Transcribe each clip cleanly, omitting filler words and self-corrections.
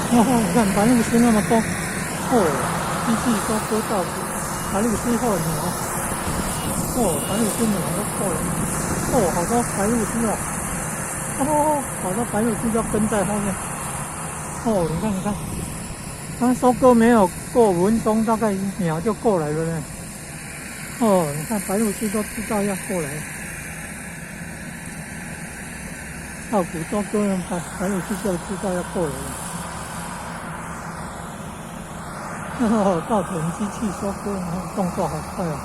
哦，你看白鹭鸶那么多，哦，机器收割稻谷，白鹭鸶候鸟，哦，白鹭鸶的鸟都过来，哦，好多白鹭鸶哦，哦，好多白鹭鸶就跟在后面，哦，你看你看，刚收割没有过5分钟，大概鸟就过来了呢，哦，你看白鹭鸶都知道要过来。稻谷收割了，白鹭鸶就知道要过来了。哦，稻田机器收割，动作好快哦。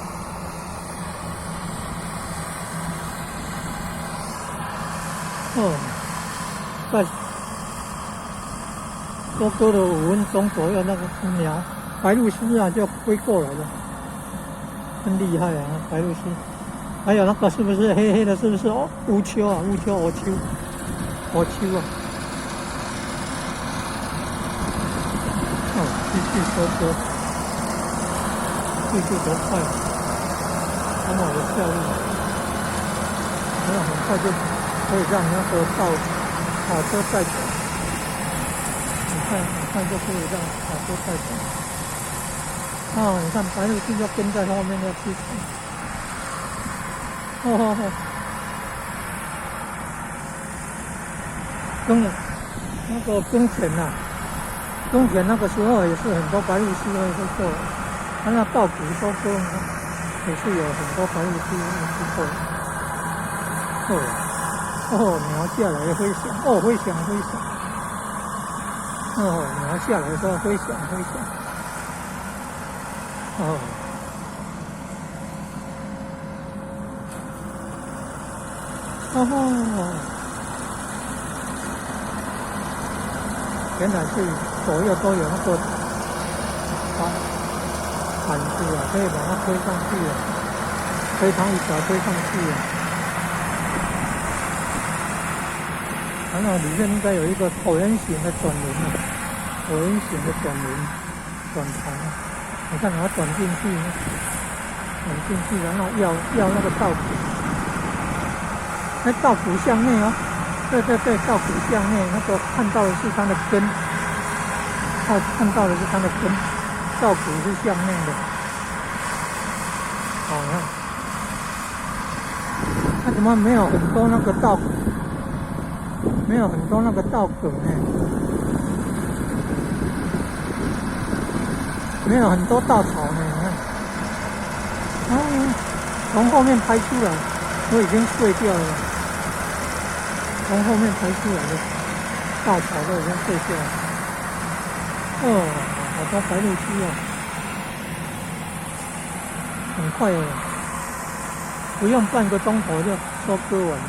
哦，在收割了5分钟左右，那个鸟白鹭鸶啊就飞过来了，真厉害啊！白鹭鸶，还有那个是不是黑黑的？是不是哦？乌秋啊，乌秋，鹅秋，鹅秋啊！哦，继续收割，速度多快，很好的效率，然后很快就可以让那个卡车带走。你看就可以让卡车带走。哦，你看白鹭鸶就跟在后面要去。哦，耕田呐，耕田那个时候也是很多白鹭鸶会过来。看那稻谷收割也是有很多白鹭鸶会过来。哦，鸟下来飞翔，哦，飞翔。哦，鸟下来的时候飞翔。哦。哦，原来是左右都有那个杆子啊，可以把它推上去啊，推长一条推上去啊。然后里面应该有一个椭圆形的转轮啊，椭圆形的转轮转盘啊，你看把它转进去，然后要那个稻谷。那稻谷向内哦，对，稻谷向内，那个看到的是它的根，看到的是它的根，稻谷是向内的。好，你看，它怎么没有很多那个稻谷？没有很多那个稻梗呢？没有很多稻草呢？你看，哦，从后面拍出来，都已经碎掉了。从后面抬出来的稻草都已经碎掉了。哦，好多白鹭鸶哦，很快哦，不用半个钟头就收割完了。